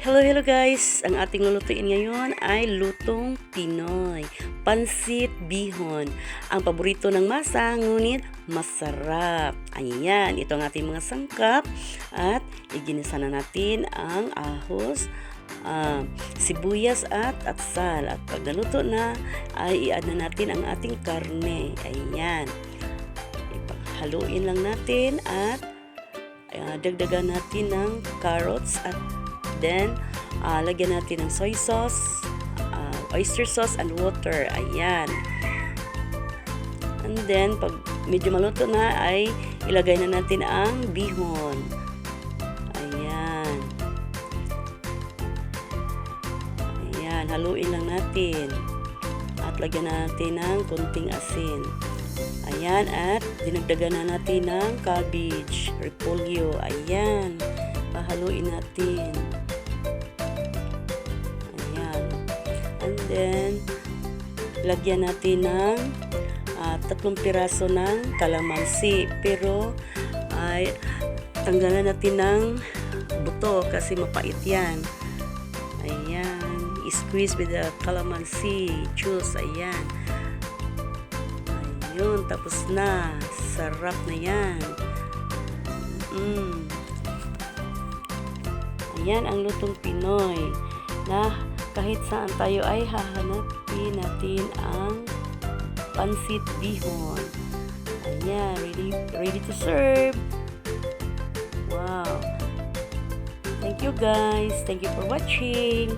Hello guys! Ang ating lulutuin ngayon ay lutong Pinoy, pansit bihon. Ang paborito ng masa, ngunit masarap. Ayan, ito ang ating mga sangkap at iginisa na natin ang ahos, sibuyas at atsal. At pag naluto na, ay i-add na natin ang ating karne. Ayan, haluin lang natin at dagdagan natin ng carrots at then, lagyan natin ng soy sauce, oyster sauce, and water. Ayan. And then, pag medyo maluto na, ay ilagay na natin ang bihon. Ayan. Ayan, haluin lang natin. At lagyan natin ng konting asin. Ayan, at dinagdagan na natin ng cabbage, repolyo. Ayan. Pahaluin natin. And then, lagyan natin ng 3 piraso ng kalamansi. Pero, ay tanggalan natin ng buto kasi mapait yan. Ayan. I-squeeze with the calamansi juice. Ayan. Ayun. Tapos na. Sarap na yan. Ayan ang lutong Pinoy na kahit saan tayo ay hahanapin natin ang pansit bihon. Ayan, ready to serve. Wow. Thank you guys. Thank you for watching.